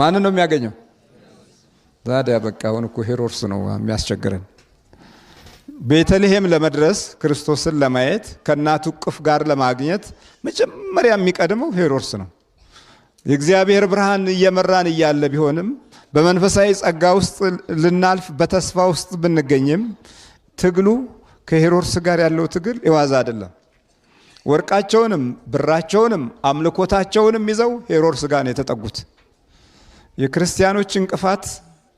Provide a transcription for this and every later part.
ማንን ነው የሚያገኘው? ታዲያ በቃ አሁን እኮ ሄሮድስ ነው የሚያስቸግረን። ቤተልሔም ለመድረስ ክርስቶስን ለማየት ከእናቱ እቅፍ ጋር ለማግኘት መጀመሪያ የሚቀድመው ሄሮድስ ነው። የእግዚአብሔር ብርሃን እየመራን እያለ ቢሆንም በመንፈሳዊ ጸጋ ውስጥ ልናልፍ በተስፋ ውስጥ ብንገኝም ትግሉ ከሄሮድስ ጋር ያለው ትግል የዋዛ አይደለም። ወርቃቸውንም ብራቸውንም አምልኮታቸውንም ይዘው ሄሮድስ ጋር ነው የተጠጉት። የክርስቲያኖች እንቅፋት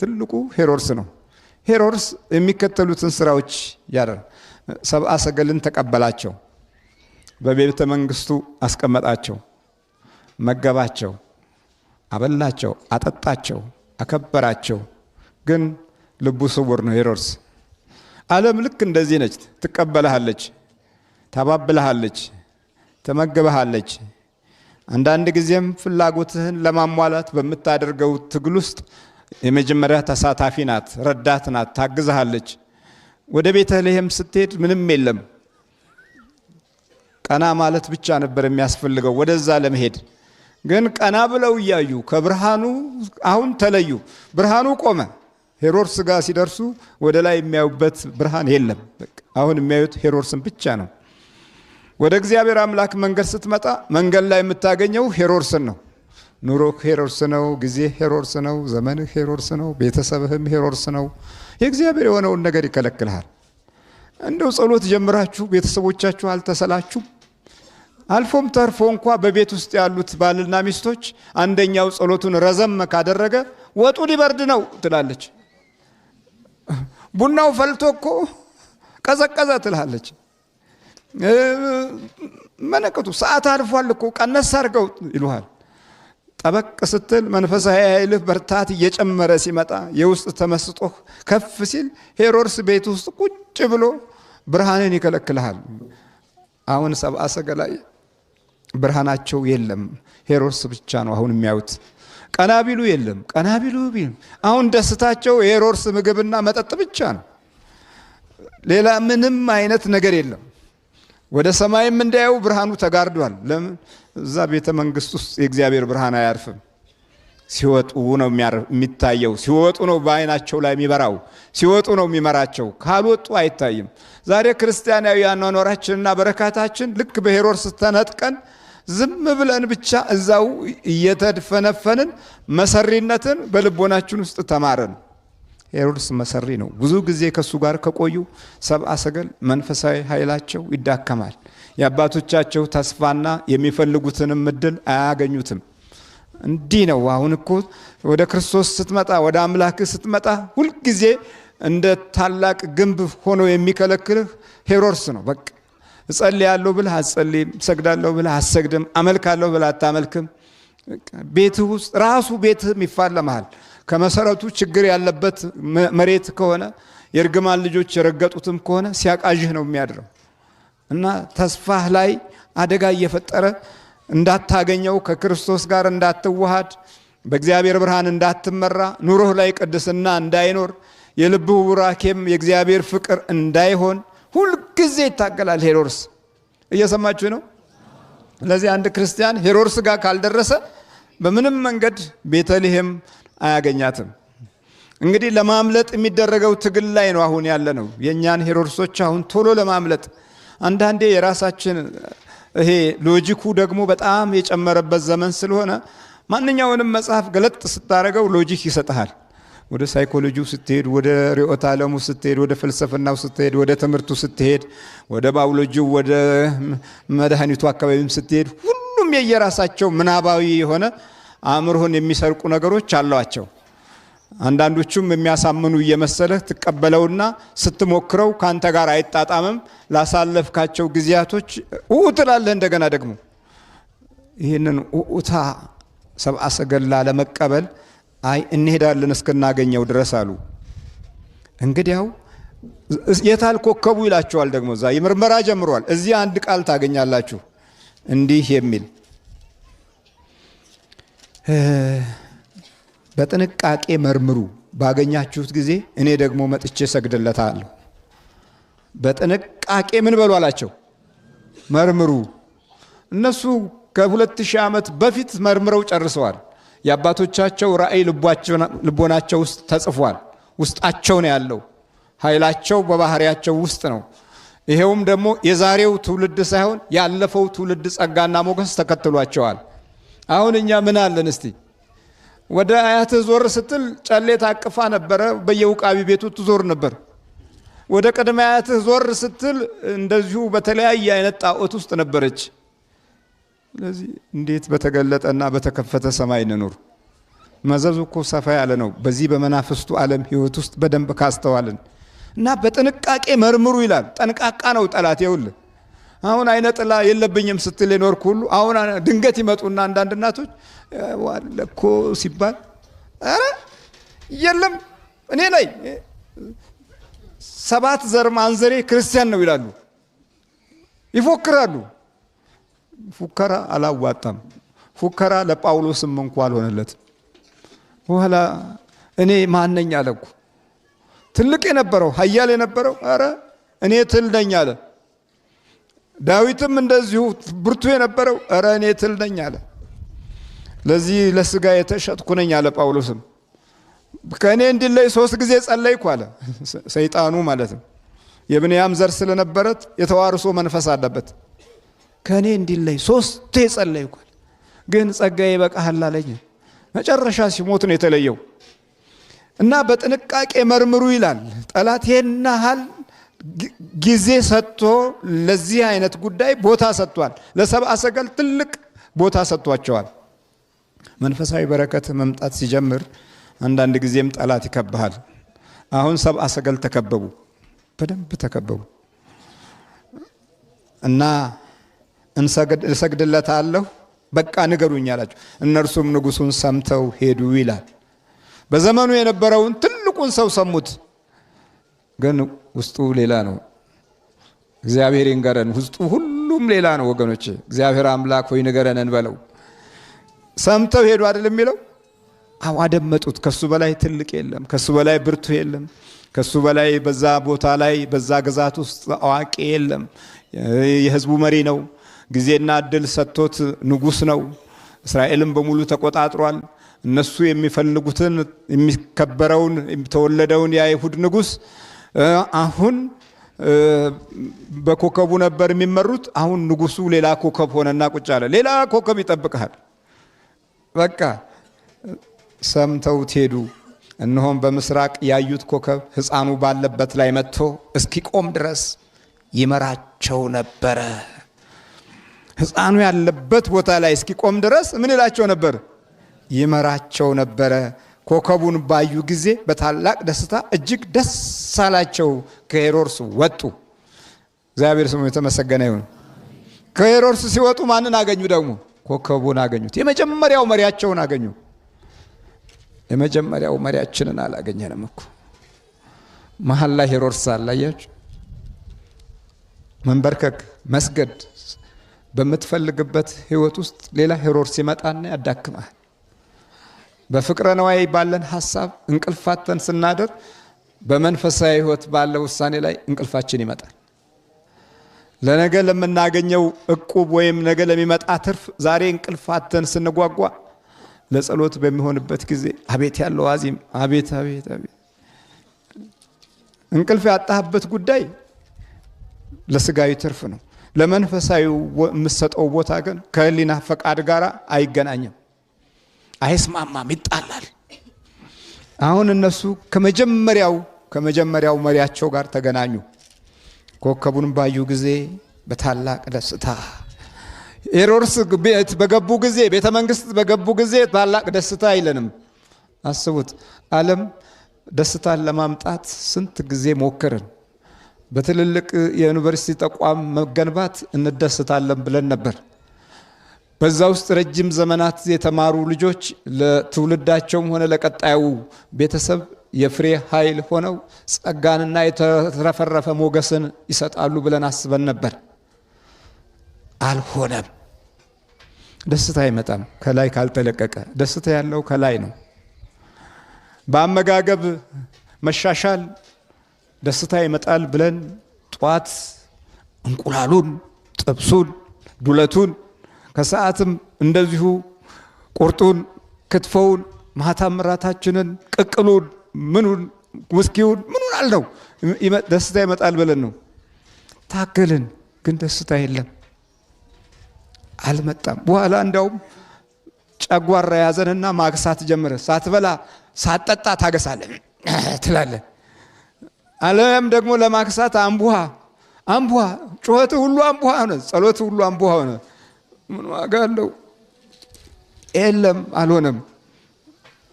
ትልቁ ሄሮድስ ነው። ሄሮድስ የሚከተሉትን ስራዎች ያደረገ፣ ሰብአ ሰገልን ተቀበላቸው፣ በቤተ መንግስቱ አስቀመጣቸው፣ መገባቸው፣ አበላቸው፣ አጠጣቸው፣ አከበራቸው። ግን ልቡ ስውር ነው ሄሮድስ። ዓለም ልክ እንደዚህ ነች። ትቀበልሃለች፣ ታባብልሃለች፣ ትመግብሃለች። አንዳንድ ጊዜም ፍላጎትህን ለማሟላት በምታደርገው ትግል ውስጥ የመጀመሪያ ተሳታፊ ናት፣ ረዳት ናት፣ ታግዝሃለች። ወደ ቤተልሔም ስትሄድ ምንም የለም። ቀና ማለት ብቻ ነበር የሚያስፈልገው ወደዛ ለመሄድ። ግን ቀና ብለው እያዩ ከብርሃኑ አሁን ተለዩ። ብርሃኑ ቆመ። ሄሮድስ ጋር ሲደርሱ ወደ ላይ የሚያዩበት ብርሃን የለም። አሁን የሚያዩት ሄሮድስን ብቻ ነው። ወደ እግዚአብሔር አምላክ መንገድ ስትመጣ መንገድ ላይ የምታገኘው ሄሮድስን ነው። ኑሮህ ሄሮድስ ነው፣ ጊዜ ሄሮድስ ነው፣ ዘመንህ ሄሮድስ ነው፣ ቤተሰብህም ሄሮድስ ነው። የእግዚአብሔር የሆነውን ነገር ይከለክልሃል። እንደው ጸሎት ጀምራችሁ ቤተሰቦቻችሁ አልተሰላችሁም? አልፎም ተርፎ እንኳ በቤት ውስጥ ያሉት ባልና ሚስቶች አንደኛው ጸሎቱን ረዘም ካደረገ ወጡ ሊበርድ ነው ትላለች። ቡናው ፈልቶ እኮ ቀዘቀዘ ትላለች። መነከቱ ሰዓት አልፏል እኮ ቀነስ አድርገው ይሉሃል። ጠበቅ ስትል መንፈሳዊ ኃይልህ በርታት እየጨመረ ሲመጣ የውስጥ ተመስጦህ ከፍ ሲል ሄሮድስ ቤት ውስጥ ቁጭ ብሎ ብርሃንን ይከለክልሃል። አሁን ሰብአ ሰገላይ ብርሃናቸው የለም። ሄሮድስ ብቻ ነው አሁን የሚያዩት። ቀና ቢሉ የለም። ቀና ቢሉ አሁን ደስታቸው የሄሮድስ ምግብና መጠጥ ብቻ ነው። ሌላ ምንም አይነት ነገር የለም። ወደ ሰማይም እንዳያዩ ብርሃኑ ተጋርዷል። ለምን? እዛ ቤተ መንግስት ውስጥ የእግዚአብሔር ብርሃን አያርፍም። ሲወጡ ነው የሚታየው። ሲወጡ ነው በአይናቸው ላይ የሚበራው። ሲወጡ ነው የሚመራቸው። ካልወጡ አይታይም። ዛሬ ክርስቲያናዊ አኗኗራችንና በረካታችን ልክ በሄሮድስ ተነጥቀን ዝም ብለን ብቻ እዛው እየተድፈነፈንን መሰሪነትን በልቦናችን ውስጥ ተማረን። ሄሮድስ መሰሪ ነው። ብዙ ጊዜ ከሱ ጋር ከቆዩ ሰብአ ሰገል መንፈሳዊ ኃይላቸው ይዳከማል። የአባቶቻቸው ተስፋና የሚፈልጉትንም እድል አያገኙትም። እንዲህ ነው። አሁን እኮ ወደ ክርስቶስ ስትመጣ፣ ወደ አምላክ ስትመጣ ሁልጊዜ እንደ ታላቅ ግንብ ሆኖ የሚከለክልህ ሄሮድስ ነው። በቃ እጸልያለሁ ብለህ አትጸልይም፣ እሰግዳለሁ ብለህ አትሰግድም፣ አመልካለሁ ብለህ አታመልክም። ቤትህ ውስጥ ራሱ ቤትህም ይፋለምሃል። ከመሰረቱ ችግር ያለበት መሬት ከሆነ የእርግማን ልጆች የረገጡትም ከሆነ ሲያቃዥህ ነው የሚያድረው እና ተስፋህ ላይ አደጋ እየፈጠረ እንዳታገኘው፣ ከክርስቶስ ጋር እንዳትዋሃድ፣ በእግዚአብሔር ብርሃን እንዳትመራ፣ ኑሮህ ላይ ቅድስና እንዳይኖር፣ የልብህ ቡራኬም የእግዚአብሔር ፍቅር እንዳይሆን ሁልጊዜ ይታገላል ሄሮድስ። እየሰማችሁ ነው? ስለዚህ አንድ ክርስቲያን ሄሮድስ ጋር ካልደረሰ በምንም መንገድ ቤተልሔም አያገኛትም። እንግዲህ ለማምለጥ የሚደረገው ትግል ላይ ነው አሁን ያለ ነው። የእኛን ሄሮድሶች አሁን ቶሎ ለማምለጥ አንዳንዴ የራሳችን ይሄ ሎጂኩ ደግሞ በጣም የጨመረበት ዘመን ስለሆነ ማንኛውንም መጽሐፍ ገለጥ ስታደርገው ሎጂክ ይሰጥሃል። ወደ ሳይኮሎጂው ስትሄድ፣ ወደ ርዕዮተ ዓለሙ ስትሄድ፣ ወደ ፍልስፍናው ስትሄድ፣ ወደ ትምህርቱ ስትሄድ፣ ወደ ባዮሎጂው፣ ወደ መድኃኒቱ አካባቢም ስትሄድ ሁሉም የየራሳቸው ምናባዊ የሆነ አእምሮህን የሚሰርቁ ነገሮች አሏቸው። አንዳንዶቹም የሚያሳምኑ እየመሰለህ ትቀበለውና ስትሞክረው ካንተ ጋር አይጣጣምም። ላሳለፍካቸው ጊዜያቶች ትላለህ። እንደገና ደግሞ ይህንን ኡታ ሰብአ ሰገል ለመቀበል አይ እንሄዳለን እስክናገኘው ድረስ አሉ። እንግዲያው የታል ኮከቡ ይላቸዋል። ደግሞ እዛ የምርመራ ጀምሯል። እዚህ አንድ ቃል ታገኛላችሁ እንዲህ የሚል በጥንቃቄ መርምሩ፣ ባገኛችሁት ጊዜ እኔ ደግሞ መጥቼ ሰግድለታለሁ። በጥንቃቄ ምን በሉ አላቸው? መርምሩ። እነሱ ከ2000 ዓመት በፊት መርምረው ጨርሰዋል። የአባቶቻቸው ራእይ ልቦናቸው ውስጥ ተጽፏል። ውስጣቸው ነው ያለው። ኃይላቸው በባህሪያቸው ውስጥ ነው። ይሄውም ደግሞ የዛሬው ትውልድ ሳይሆን ያለፈው ትውልድ ጸጋና ሞገስ ተከትሏቸዋል። አሁን እኛ ምን አለን እስቲ? ወደ አያትህ ዞር ስትል ጨሌ ታቅፋ ነበረ፣ በየውቃቢ ቤቱ ትዞር ነበር። ወደ ቅድመ አያትህ ዞር ስትል እንደዚሁ በተለያየ አይነት ጣዖት ውስጥ ነበረች። ስለዚህ እንዴት በተገለጠና በተከፈተ ሰማይ እንኑር? መዘዙ እኮ ሰፋ ያለ ነው። በዚህ በመናፍስቱ ዓለም ህይወት ውስጥ በደንብ ካስተዋልን እና በጥንቃቄ መርምሩ ይላል። ጠንቃቃ ነው ጠላት። ይኸውልህ አሁን አይነ ጥላ የለብኝም ስትል የኖርክ ሁሉ አሁን ድንገት ይመጡና አንዳንድ እናቶች ዋለኮ ሲባል ኧረ የለም እኔ ላይ 7 ዘር ማንዘሬ ክርስቲያን ነው ይላሉ፣ ይፎክራሉ። ፉከራ አላዋጣም። ፉከራ ለጳውሎስም እንኳን አልሆነለትም። በኋላ እኔ ማነኝ አለኩ። ትልቅ የነበረው ኃያል የነበረው ኧረ እኔ ትል ነኝ አለ። ዳዊትም እንደዚሁ ብርቱ የነበረው ኧረ እኔ ትል ነኝ አለ። ለዚህ ለስጋ የተሸጥኩ ነኝ አለ ጳውሎስም። ከእኔ እንዲለይ 3 ጊዜ ጸለይኩ አለ። ሰይጣኑ ማለት ነው። የብንያም ዘር ስለነበረት የተዋርሶ መንፈስ አለበት። ከእኔ እንዲለይ 3 ጸለይኩ አለ። ግን ጸጋዬ ይበቃሃል አለኝ። መጨረሻ ሲሞት ነው የተለየው። እና በጥንቃቄ መርምሩ ይላል። ጠላት ይሄን ያህል ጊዜ ሰጥቶ ለዚህ አይነት ጉዳይ ቦታ ሰጥቷል። ለሰብአ ሰገል ትልቅ ቦታ ሰጥቷቸዋል። መንፈሳዊ በረከት መምጣት ሲጀምር አንዳንድ ጊዜም ጠላት ይከብሃል። አሁን ሰብአ ሰገል ተከበቡ፣ በደንብ ተከበቡ እና እንሰግድለታለሁ በቃ ንገሩኝ አላቸው። እነርሱም ንጉሱን ሰምተው ሄዱ ይላል። በዘመኑ የነበረውን ትልቁን ሰው ሰሙት፣ ግን ውስጡ ሌላ ነው። እግዚአብሔር ይንገረን። ውስጡ ሁሉም ሌላ ነው ወገኖች። እግዚአብሔር አምላክ ሆይ ንገረን እንበለው። ሰምተው ሄዱ አይደል የሚለው? አዎ አደመጡት። ከሱ በላይ ትልቅ የለም፣ ከሱ በላይ ብርቱ የለም፣ ከሱ በላይ በዛ ቦታ ላይ በዛ ግዛት ውስጥ አዋቂ የለም። የህዝቡ መሪ ነው። ጊዜና እድል ሰጥቶት ንጉስ ነው። እስራኤልን በሙሉ ተቆጣጥሯል። እነሱ የሚፈልጉትን የሚከበረውን የተወለደውን የአይሁድ ንጉስ አሁን በኮከቡ ነበር የሚመሩት። አሁን ንጉሱ ሌላ ኮከብ ሆነና ቁጭ አለ። ሌላ ኮከብ ይጠብቃል። በቃ ሰምተውት ሄዱ። እነሆም በምስራቅ ያዩት ኮከብ ሕፃኑ ባለበት ላይ መጥቶ እስኪቆም ድረስ ይመራቸው ነበረ። ሕፃኑ ያለበት ቦታ ላይ እስኪቆም ድረስ ምን ይላቸው ነበር? ይመራቸው ነበረ። ኮከቡን ባዩ ጊዜ በታላቅ ደስታ እጅግ ደስ አላቸው። ከሄሮድስ ወጡ። እግዚአብሔር ስሙ የተመሰገነ ይሁን። ከሄሮድስ ሲወጡ ማንን አገኙ? ደግሞ ኮከቡን አገኙት። የመጀመሪያው መሪያቸውን አገኙ። የመጀመሪያው መሪያችንን አላገኘንም እኮ። መሀል ላይ ሄሮድስ አላያችሁ። መንበርከክ መስገድ በምትፈልግበት ህይወት ውስጥ ሌላ ሄሮድስ ይመጣና ያዳክማል። በፍቅረ ነዋይ ባለን ሐሳብ እንቅልፋተን ስናደር በመንፈሳዊ ህይወት ባለ ውሳኔ ላይ እንቅልፋችን ይመጣል። ለነገ ለምናገኘው እቁብ ወይም ነገ ለሚመጣ ትርፍ ዛሬ እንቅልፋተን ስንጓጓ ለጸሎት በሚሆንበት ጊዜ አቤት ያለው አዚም አቤት አቤት አቤት። እንቅልፍ ያጣህበት ጉዳይ ለስጋዊ ትርፍ ነው። ለመንፈሳዊ የምትሰጠው ቦታ ግን ከህሊና ፈቃድ ጋር አይገናኝም፣ አይስማማም፣ ይጣላል። አሁን እነሱ ከመጀመሪያው መሪያቸው ጋር ተገናኙ። ኮከቡን ባዩ ጊዜ በታላቅ ደስታ ሄሮድስ ቤት በገቡ ጊዜ ቤተ መንግስት በገቡ ጊዜ ታላቅ ደስታ አይለንም። አስቡት፣ ዓለም ደስታን ለማምጣት ስንት ጊዜ ሞከርን። በትልልቅ የዩኒቨርሲቲ ተቋም መገንባት እንደስታለን ብለን ነበር። በዛ ውስጥ ረጅም ዘመናት የተማሩ ልጆች ለትውልዳቸውም ሆነ ለቀጣዩ ቤተሰብ የፍሬ ኃይል ሆነው ጸጋንና የተረፈረፈ ሞገስን ይሰጣሉ ብለን አስበን ነበር። አልሆነም። ደስታ አይመጣም ከላይ ካልተለቀቀ። ደስታ ያለው ከላይ ነው። በአመጋገብ መሻሻል ደስታ ይመጣል ብለን ጧት እንቁላሉን፣ ጥብሱን፣ ዱለቱን ከሰዓትም እንደዚሁ ቁርጡን ክትፎውን፣ ማታም እራታችንን፣ ቅቅሉን፣ ምኑን፣ ውስኪውን ምኑን አልነው ደስታ ይመጣል ብለን ነው ታገልን። ግን ደስታ የለም፣ አልመጣም። በኋላ እንዳውም ጨጓራ ያዘንና ማግሳት ጀመረ። ሳትበላ ሳትጠጣ ታገሳለህ ትላለህ። አለም ደግሞ ለማግሳት አንቡሃ ጩኸት ሁሉ አንቡሃ ሆነ፣ ጸሎት ሁሉ አንቡሃ ሆነ። ምን ዋጋ አለው? የለም፣ አልሆነም።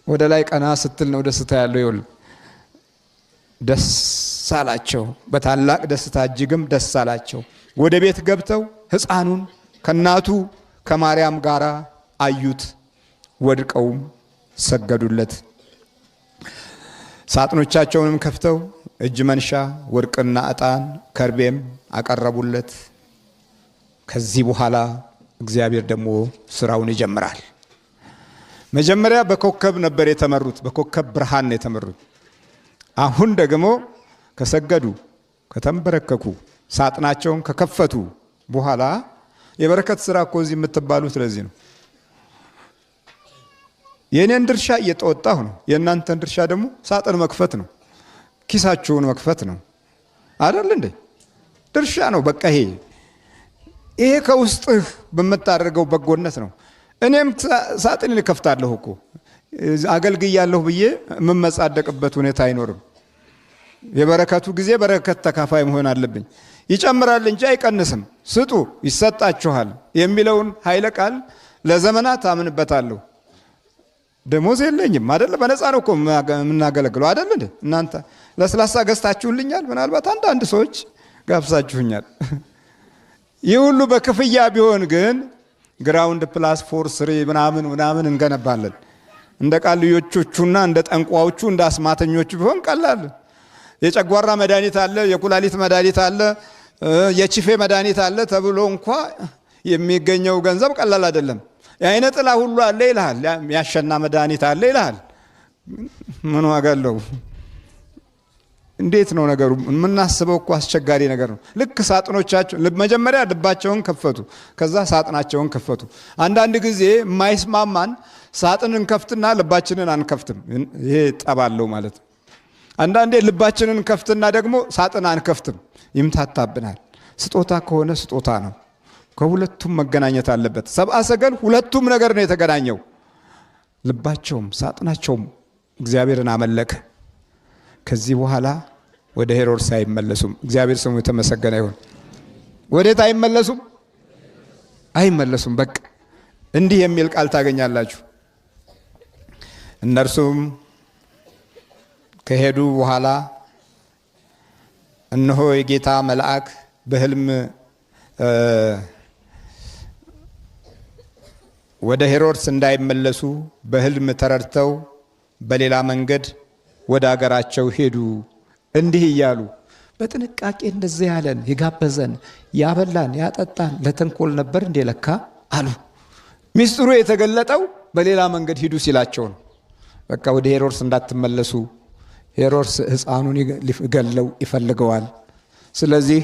ወደ ላይ ቀና ስትል ነው ደስታ ያለው። ይኸውልህ ደስ አላቸው፣ በታላቅ ደስታ እጅግም ደስ አላቸው። ወደ ቤት ገብተው ሕፃኑን ከእናቱ ከማርያም ጋር አዩት፣ ወድቀውም ሰገዱለት። ሳጥኖቻቸውንም ከፍተው እጅ መንሻ ወርቅና ዕጣን ከርቤም አቀረቡለት። ከዚህ በኋላ እግዚአብሔር ደግሞ ስራውን ይጀምራል። መጀመሪያ በኮከብ ነበር የተመሩት፣ በኮከብ ብርሃን ነው የተመሩት። አሁን ደግሞ ከሰገዱ ከተንበረከኩ ሳጥናቸውን ከከፈቱ በኋላ የበረከት ስራ እኮ እዚህ የምትባሉት ለዚህ ነው። የኔን ድርሻ እየተወጣሁ ነው፣ የእናንተን ድርሻ ደግሞ ሳጥን መክፈት ነው፣ ኪሳችሁን መክፈት ነው አይደል እንዴ? ድርሻ ነው። በቃ ይሄ ከውስጥህ በምታደርገው በጎነት ነው። እኔም ሳጥን ልከፍታለሁ እኮ አገልግያለሁ ብዬ የምመጻደቅበት ሁኔታ አይኖርም። የበረከቱ ጊዜ በረከት ተካፋይ መሆን አለብኝ። ይጨምራል እንጂ አይቀንስም። ስጡ ይሰጣችኋል የሚለውን ኃይለ ቃል ለዘመናት አምንበታለሁ። ደሞዝ የለኝም አይደል? በነፃ ነው እኮ የምናገለግለው አይደል እንዴ? እናንተ ለስላሳ ገዝታችሁልኛል፣ ምናልባት አንዳንድ ሰዎች ጋብዛችሁኛል። ይህ ሁሉ በክፍያ ቢሆን ግን ግራውንድ ፕላስ 4 ምናምን እንገነባለን። እንደ ቃልዮቹና እንደ ጠንቋዎቹ እንደ አስማተኞቹ ቢሆን ቀላል። የጨጓራ መድኃኒት አለ፣ የኩላሊት መድኃኒት አለ፣ የቺፌ መድኃኒት አለ ተብሎ እንኳ የሚገኘው ገንዘብ ቀላል አይደለም። የአይነ ጥላ ሁሉ አለ ይልሃል፣ ያሸና መድኃኒት አለ ይልሃል። ምን ዋጋ አለው? እንዴት ነው ነገሩ? የምናስበው እኮ አስቸጋሪ ነገር ነው። ልክ ሳጥኖቻቸው መጀመሪያ ልባቸውን ከፈቱ፣ ከዛ ሳጥናቸውን ከፈቱ። አንዳንድ ጊዜ የማይስማማን ሳጥን እንከፍትና ልባችንን አንከፍትም። ይሄ ጠባለው ማለት ነው። አንዳንዴ ልባችንን ከፍትና ደግሞ ሳጥን አንከፍትም፣ ይምታታብናል። ስጦታ ከሆነ ስጦታ ነው፣ ከሁለቱም መገናኘት አለበት። ሰብአ ሰገል ሁለቱም ነገር ነው የተገናኘው። ልባቸውም ሳጥናቸውም እግዚአብሔርን አመለከ። ከዚህ በኋላ ወደ ሄሮድስ አይመለሱም። እግዚአብሔር ስሙ የተመሰገነ ይሁን። ወዴት አይመለሱም? አይመለሱም። በቃ እንዲህ የሚል ቃል ታገኛላችሁ። እነርሱም ከሄዱ በኋላ እነሆ የጌታ መልአክ በሕልም ወደ ሄሮድስ እንዳይመለሱ በሕልም ተረድተው በሌላ መንገድ ወደ አገራቸው ሄዱ። እንዲህ እያሉ በጥንቃቄ እንደዚህ ያለን የጋበዘን ያበላን ያጠጣን ለተንኮል ነበር እንዴ ለካ አሉ። ሚስጥሩ የተገለጠው በሌላ መንገድ ሂዱ ሲላቸው ነው። በቃ ወደ ሄሮድስ እንዳትመለሱ፣ ሄሮድስ ሕፃኑን ሊገለው ይፈልገዋል። ስለዚህ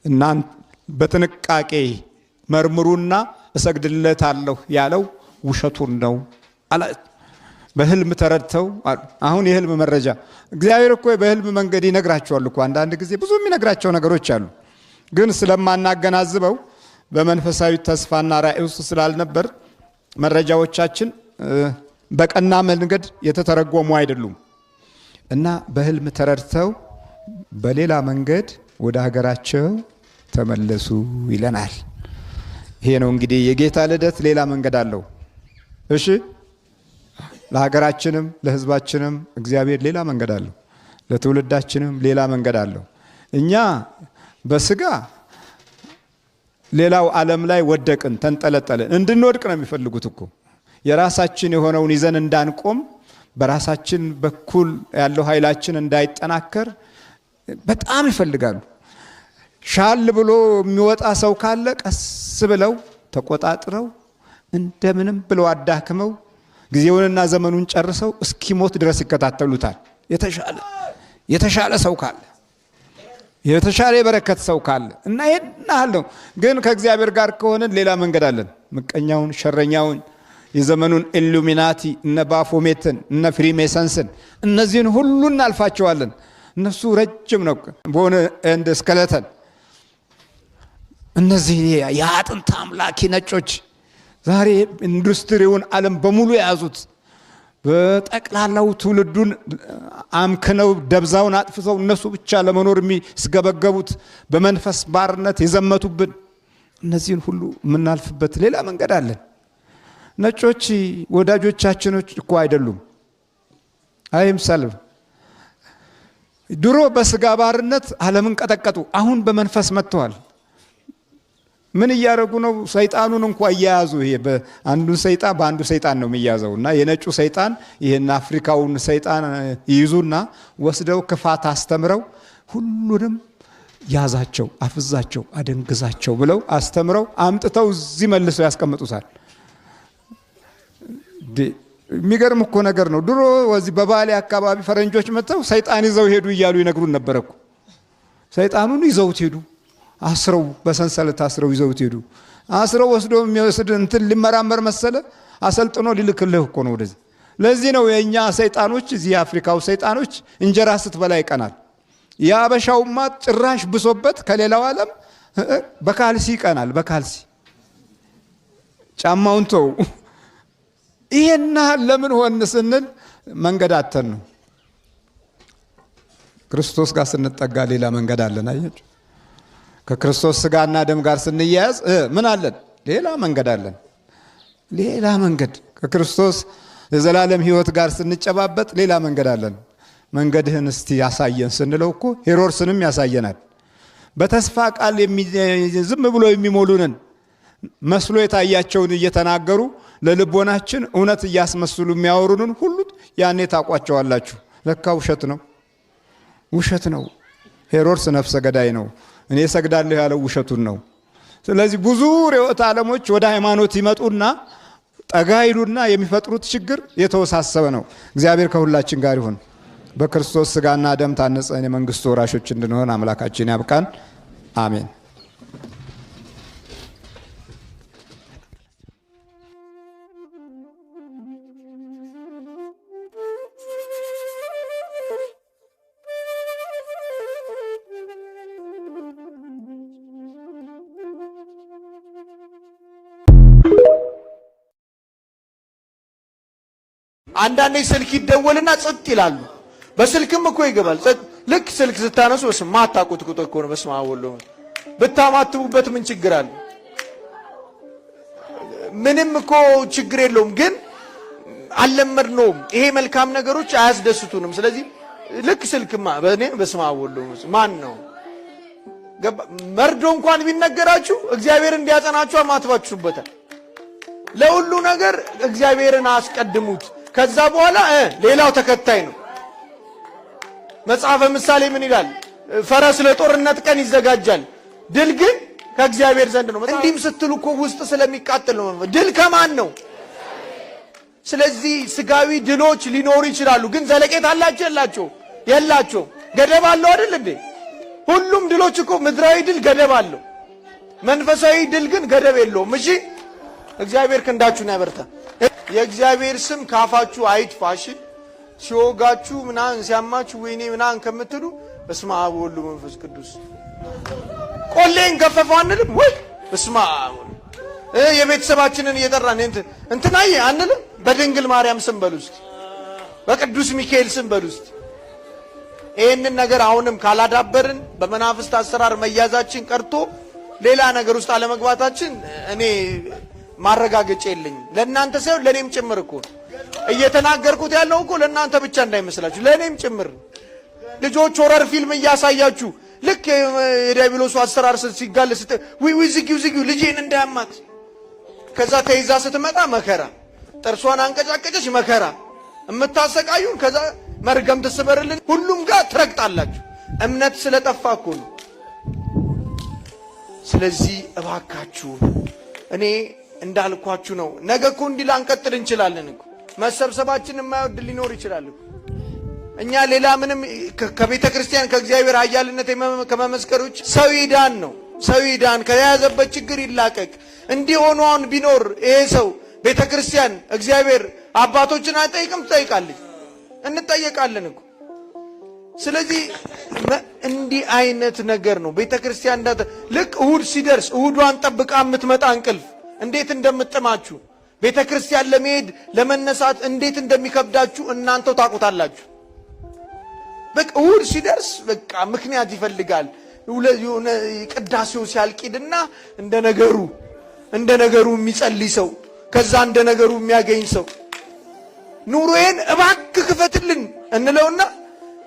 እናንተ በጥንቃቄ መርምሩና እሰግድለታለሁ ያለው ውሸቱን ነው አለ። በሕልም ተረድተው አሁን የሕልም መረጃ እግዚአብሔር እኮ በሕልም መንገድ ይነግራቸዋል እኮ። አንዳንድ ጊዜ ብዙ የሚነግራቸው ነገሮች አሉ፣ ግን ስለማናገናዝበው በመንፈሳዊ ተስፋና ራእይ ውስጥ ስላልነበር መረጃዎቻችን በቀና መንገድ የተተረጎሙ አይደሉም። እና በሕልም ተረድተው በሌላ መንገድ ወደ ሀገራቸው ተመለሱ ይለናል። ይሄ ነው እንግዲህ የጌታ ልደት ሌላ መንገድ አለው። እሺ፣ ለሀገራችንም ለሕዝባችንም እግዚአብሔር ሌላ መንገድ አለው። ለትውልዳችንም ሌላ መንገድ አለው። እኛ በስጋ ሌላው ዓለም ላይ ወደቅን፣ ተንጠለጠልን። እንድንወድቅ ነው የሚፈልጉት እኮ። የራሳችን የሆነውን ይዘን እንዳንቆም፣ በራሳችን በኩል ያለው ኃይላችን እንዳይጠናከር በጣም ይፈልጋሉ። ሻል ብሎ የሚወጣ ሰው ካለ ቀስ ብለው ተቆጣጥረው እንደምንም ብለው አዳክመው ጊዜውንና ዘመኑን ጨርሰው እስኪሞት ድረስ ይከታተሉታል። የተሻለ ሰው ካለ፣ የተሻለ የበረከት ሰው ካለ እና ይሄን ነው። ግን ከእግዚአብሔር ጋር ከሆነን ሌላ መንገድ አለን። ምቀኛውን፣ ሸረኛውን፣ የዘመኑን ኢሉሚናቲ እነ ባፎሜትን እነ ፍሪሜሰንስን እነዚህን ሁሉ እናልፋቸዋለን። እነሱ ረጅም ነው በሆነ እንደ ስኬለተን። እነዚህ የአጥንት አምላኪ ነጮች ዛሬ ኢንዱስትሪውን ዓለም በሙሉ የያዙት በጠቅላላው ትውልዱን አምክነው ደብዛውን አጥፍተው እነሱ ብቻ ለመኖር የሚስገበገቡት በመንፈስ ባርነት የዘመቱብን እነዚህን ሁሉ የምናልፍበት ሌላ መንገድ አለን። ነጮች ወዳጆቻችን እኮ አይደሉም። አይምሰልም። ድሮ በስጋ ባርነት ዓለምን ቀጠቀጡ። አሁን በመንፈስ መጥተዋል። ምን እያደረጉ ነው? ሰይጣኑን እንኳን እያያዙ ይሄ በአንዱ ሰይጣን በአንዱ ሰይጣን ነው የሚያዘው እና የነጩ ሰይጣን ይሄን አፍሪካውን ሰይጣን ይይዙና ወስደው ክፋት አስተምረው ሁሉንም ያዛቸው፣ አፍዛቸው፣ አደንግዛቸው ብለው አስተምረው አምጥተው እዚህ መልሰው ያስቀምጡታል። የሚገርም እኮ ነገር ነው። ድሮ ወዚህ በባሌ አካባቢ ፈረንጆች መጥተው ሰይጣን ይዘው ሄዱ እያሉ ይነግሩን ነበር እኮ። ሰይጣኑን ይዘውት ሄዱ። አስረው በሰንሰለት አስረው ይዘውት ሄዱ። አስረው ወስደው የሚወስድ እንትን ሊመራመር መሰለ አሰልጥኖ ሊልክልህ እኮ ነው ወደዚህ። ለዚህ ነው የኛ ሰይጣኖች እዚህ አፍሪካው ሰይጣኖች እንጀራ ስትበላ ይቀናል። ያበሻውማ ጭራሽ ብሶበት ከሌላው ዓለም በካልሲ ይቀናል። በካልሲ ጫማውን ተው። ይሄና ለምን ሆነ ስንል መንገድ አተን ነው። ክርስቶስ ጋር ስንጠጋ ሌላ መንገድ አለን። አያችሁ፣ ከክርስቶስ ስጋና ደም ጋር ስንያያዝ ምን አለን? ሌላ መንገድ አለን። ሌላ መንገድ ከክርስቶስ የዘላለም ሕይወት ጋር ስንጨባበጥ ሌላ መንገድ አለን። መንገድህን እስቲ ያሳየን ስንለው እኮ ሄሮድስንም ያሳየናል። በተስፋ ቃል ዝም ብሎ የሚሞሉንን መስሎ የታያቸውን እየተናገሩ ለልቦናችን እውነት እያስመስሉ የሚያወሩንን ሁሉ ያኔ ታቋቸዋላችሁ። ለካ ውሸት ነው፣ ውሸት ነው። ሄሮድስ ነፍሰ ገዳይ ነው። እኔ ሰግዳለሁ ያለው ውሸቱን ነው። ስለዚህ ብዙ ርዕዮተ ዓለሞች ወደ ሃይማኖት ይመጡና ጠጋ ይሉና የሚፈጥሩት ችግር የተወሳሰበ ነው። እግዚአብሔር ከሁላችን ጋር ይሁን። በክርስቶስ ስጋና ደም ታነጸን የመንግስቱ ወራሾች እንድንሆን አምላካችን ያብቃን። አሜን። አንዳንዴ ስልክ ይደወልና ጸጥ ይላሉ። በስልክም እኮ ይገባል። ልክ ስልክ ስታነሱ ማታቁት ቁጥር እኮ ነው። በስመ አብ ወወልድ ብታማትቡበት ምን ችግር አለ? ምንም እኮ ችግር የለውም። ግን አልለመድነውም። ይሄ መልካም ነገሮች አያስደስቱንም። ስለዚህ ልክ ስልክማ በእኔ በስመ አብ ወወልድ ማን ነው መርዶ እንኳን ቢነገራችሁ እግዚአብሔር እንዲያጸናችሁ ማትባችሁበታል። ለሁሉ ነገር እግዚአብሔርን አስቀድሙት። ከዛ በኋላ ሌላው ተከታይ ነው። መጽሐፈ ምሳሌ ምን ይላል? ፈረስ ለጦርነት ቀን ይዘጋጃል፣ ድል ግን ከእግዚአብሔር ዘንድ ነው። እንዲህም ስትሉ እኮ ውስጥ ስለሚቃጠል ነው። ድል ከማን ነው? ስለዚህ ስጋዊ ድሎች ሊኖሩ ይችላሉ፣ ግን ዘለቄታ አላቸው የላቸው? ገደብ አለው አይደል እንዴ? ሁሉም ድሎች እኮ ምድራዊ ድል ገደብ አለው። መንፈሳዊ ድል ግን ገደብ የለውም። እሺ፣ እግዚአብሔር ክንዳችሁን ያበርታ። የእግዚአብሔር ስም ካፋችሁ አይጥፋሽ። ሲወጋችሁ ምናን ሲያማችሁ ወይኔ ምናን ከምትሉ በስመ አብ ወወልድ ወመንፈስ ቅዱስ ቆሌን ገፈፈው አንልም ወይ? በስመ አብ የቤተሰባችንን እየጠራን እንትናዬ አንልም? በድንግል ማርያም ስም በሉ እስቲ፣ በቅዱስ ሚካኤል ስም በሉ እስቲ። ይህንን ነገር አሁንም ካላዳበርን በመናፍስት አሰራር መያዛችን ቀርቶ ሌላ ነገር ውስጥ አለመግባታችን እኔ ማረጋገጫ የለኝም። ለእናንተ ሳይሆን ለእኔም ጭምር እኮ እየተናገርኩት ያለው እኮ ለእናንተ ብቻ እንዳይመስላችሁ ለእኔም ጭምር። ልጆች ሆረር ፊልም እያሳያችሁ ልክ የዲያብሎሱ አሰራር ሲጋል ዝጊው ልጄን እንዳያማት፣ ከዛ ተይዛ ስትመጣ መከራ፣ ጥርሷን አንቀጫቀጨች መከራ የምታሰቃዩን፣ ከዛ መርገም ትስበርልን፣ ሁሉም ጋር ትረግጣላችሁ። እምነት ስለጠፋ እኮ ነው። ስለዚህ እባካችሁ እኔ እንዳልኳችሁ ነው። ነገ እኮ እንዲህ ላንቀጥል እንችላለን እኮ። መሰብሰባችን የማይወድ ሊኖር ይችላል እኮ። እኛ ሌላ ምንም ከቤተ ክርስቲያን ከእግዚአብሔር ኃያልነት ከመመስከሮች ሰው ይዳን ነው። ሰው ይዳን፣ ከያዘበት ችግር ይላቀቅ። እንዲህ ሆኖ አሁን ቢኖር ይሄ ሰው ቤተ ክርስቲያን እግዚአብሔር አባቶችን አይጠይቅም? ትጠይቃለች። እንጠየቃለን እኮ። ስለዚህ እንዲህ አይነት ነገር ነው ቤተ ክርስቲያን። ልክ እሁድ ሲደርስ እሁዷን ጠብቃ የምትመጣ እንቅልፍ እንዴት እንደምጥማችሁ ቤተ ክርስቲያን ለመሄድ ለመነሳት እንዴት እንደሚከብዳችሁ እናንተው ታውቁታላችሁ። በቃ እሁድ ሲደርስ በቃ ምክንያት ይፈልጋል። ቅዳሴው ሲያልቂድና እንደ ነገሩ የሚጸልይ ሰው፣ ከዛ እንደ ነገሩ የሚያገኝ ሰው ኑሮዬን እባክህ ክፈትልን እንለውና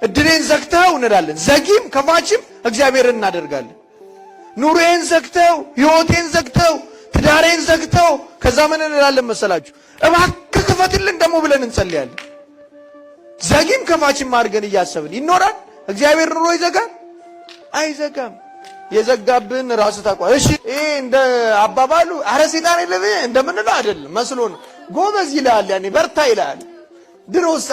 እድሌን ዘግተው እንላለን። ዘጊም ከፋችም እግዚአብሔርን እናደርጋለን። ኑሮዬን ዘግተው፣ ህይወቴን ዘግተው፣ ትዳሬን ዘግተው ከዛ ምን እንላለን መሰላችሁ? እባክህ ክፈትልን ደግሞ ብለን እንጸልያለን። ዘጊም ከፋችም አድርገን እያሰብን ይኖራል። እግዚአብሔር ኑሮ ይዘጋል? አይዘጋም። የዘጋብን ራስ ታውቀዋለህ። እሺ ይሄ እንደ አባባሉ አረ ሰይጣን የለም እንደምንለው አይደለም መስሎ ነው። ጎበዝ ይላል፣ ያኔ በርታ ይላል። ድሮስ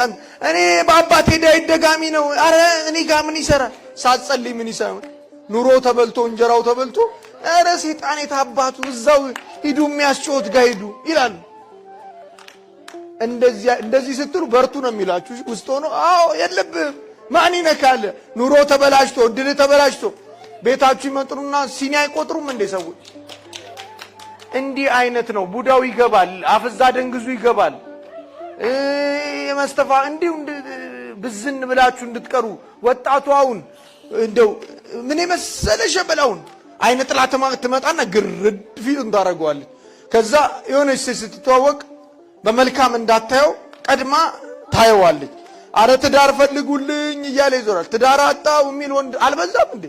እኔ በአባቴ ዳዊት ደጋሚ ነው፣ አረ እኔ ጋር ምን ይሰራል? ሳትጸልይ ምን ይሰራል? ኑሮ ተበልቶ እንጀራው ተበልቶ አረ ሰይጣን የታባቱ እዛው ሂዱ የሚያስጮት ጋር ሂዱ ይላል። እንደዚህ ስትሉ በርቱ ነው የሚላችሁ ውስጥ ሆኖ። አዎ የለብህም ማን ይነካል? ኑሮ ተበላሽቶ እድል ተበላሽቶ ቤታችሁ ይመጥሩና ሲኒ አይቆጥሩም እንደ ሰዎች። እንዲህ አይነት ነው። ቡዳው ይገባል፣ አፍዛ ደንግዙ ይገባል። የመስተፋ እንዲሁ ብዝን ብላችሁ እንድትቀሩ ወጣቱ አሁን እንደው ምን የመሰለ ሸበላውን አይነ ጥላ ትመጣና ግርድ ፊቱን ታደርገዋለች። ከዛ የሆነች ስትተዋወቅ በመልካም እንዳታየው ቀድማ ታየዋለች። አረ ትዳር ፈልጉልኝ እያለ ይዞራል። ትዳር አጣው የሚል ወንድ አልበዛም እንዴ?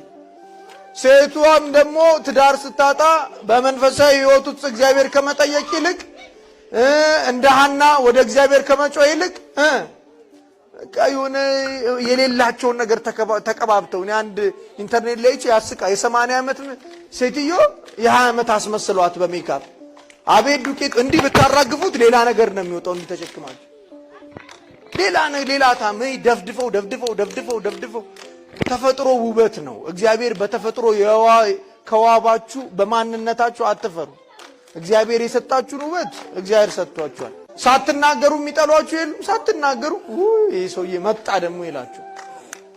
ሴቷም ደግሞ ትዳር ስታጣ በመንፈሳዊ ሕይወት ውስጥ እግዚአብሔር ከመጠየቅ ይልቅ እንደ ሐና ወደ እግዚአብሔር ከመጮህ ይልቅ የሆነ የሌላቸውን ነገር ተቀባብተው እኔ አንድ ኢንተርኔት ላይ ያስቃ የ80 ዓመት ሴትዮ የ20 ዓመት አስመስሏት በሜካፕ አቤት ዱቄት እንዲህ ብታራግፉት ሌላ ነገር ነው የሚወጣው። እንዲህ ተሸክማችሁ ሌላ ታምይ ደፍድፈው ተፈጥሮ ውበት ነው። እግዚአብሔር በተፈጥሮ ከዋባችሁ በማንነታችሁ አትፈሩ። እግዚአብሔር የሰጣችሁን ውበት እግዚአብሔር ሰጥቷችኋል። ሳትናገሩ የሚጠሏችሁ የሉም። ሳትናገሩ ይሄ ሰውዬ መጣ ደግሞ ይላችሁ።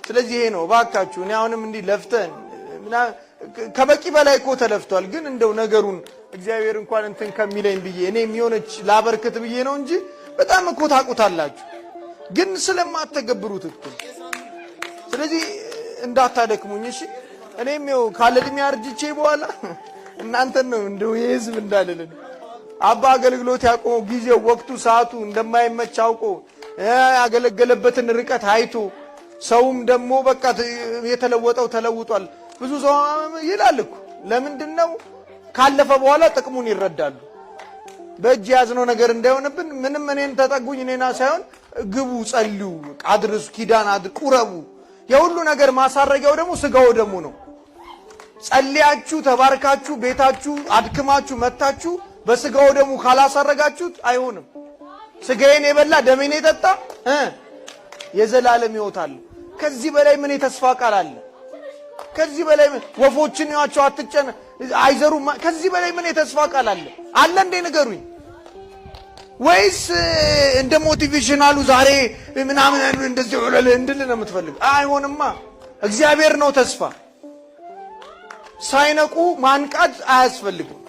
ስለዚህ ይሄ ነው እባካችሁ። እኔ አሁንም እንዲህ ለፍተን ከበቂ በላይ እኮ ተለፍቷል። ግን እንደው ነገሩን እግዚአብሔር እንኳን እንትን ከሚለኝ ብዬ እኔ የሚሆነች ላበርክት ብዬ ነው እንጂ በጣም እኮ ታውቁታላችሁ፣ ግን ስለማትተገብሩት እኮ። ስለዚህ እንዳታደክሙኝ እሺ። እኔም ይኸው ካለ እድሜ አርጅቼ በኋላ እናንተን ነው እንደው የህዝብ እንዳልልን አባ አገልግሎት ያቆመው ጊዜው ወቅቱ ሰዓቱ እንደማይመች አውቆ ያገለገለበትን ርቀት አይቶ ሰውም ደግሞ በቃ የተለወጠው ተለውጧል ብዙ ሰው ይላል እኮ። ለምንድነው ካለፈ በኋላ ጥቅሙን ይረዳሉ። በእጅ ያዝነው ነገር እንዳይሆንብን ምንም እኔን ተጠጉኝ እኔና ሳይሆን ግቡ፣ ጸልዩ፣ አድርሱ፣ ኪዳን ቁረቡ። የሁሉ ነገር ማሳረጊያው ደግሞ ስጋው ደግሞ ነው። ጸልያችሁ ተባርካችሁ ቤታችሁ አድክማችሁ መታችሁ በስጋው ደግሞ ካላሳረጋችሁት አይሆንም። ስጋዬን የበላ ደሜን የጠጣ የዘላለም ሕይወት አለ። ከዚህ በላይ ምን የተስፋ ቃል አለ? ከዚህ በላይ ወፎችን ያቸው አትጨነ አይዘሩም። ከዚህ በላይ ምን የተስፋ ቃል አለ? አለ እንዴ ንገሩኝ። ወይስ እንደ ሞቲቬሽናሉ ዛሬ ምናምን እንደዚህ ወለለ እንድል ነው የምትፈልግ? አይሆንማ። እግዚአብሔር ነው ተስፋ። ሳይነቁ ማንቃት አያስፈልግም።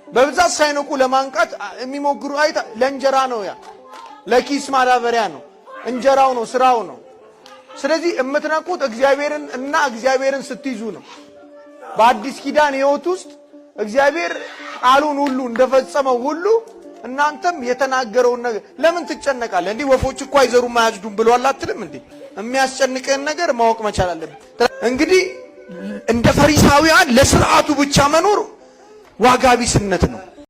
በብዛት ሳይነቁ ለማንቃት የሚሞክሩ አይታ ለእንጀራ ነው፣ ያ ለኪስ ማዳበሪያ ነው፣ እንጀራው ነው፣ ስራው ነው። ስለዚህ የምትነቁት እግዚአብሔርን እና እግዚአብሔርን ስትይዙ ነው። በአዲስ ኪዳን ሕይወት ውስጥ እግዚአብሔር ቃሉን ሁሉ እንደፈጸመው ሁሉ እናንተም የተናገረውን ነገር ለምን ትጨነቃለህ? እንዲህ ወፎች እኮ አይዘሩም አያጭዱም ብሏል አትልም እንዴ? የሚያስጨንቅህን ነገር ማወቅ መቻል አለብን። እንግዲህ እንደ ፈሪሳውያን ለስርዓቱ ብቻ መኖር ዋጋ ቢስነት ነው።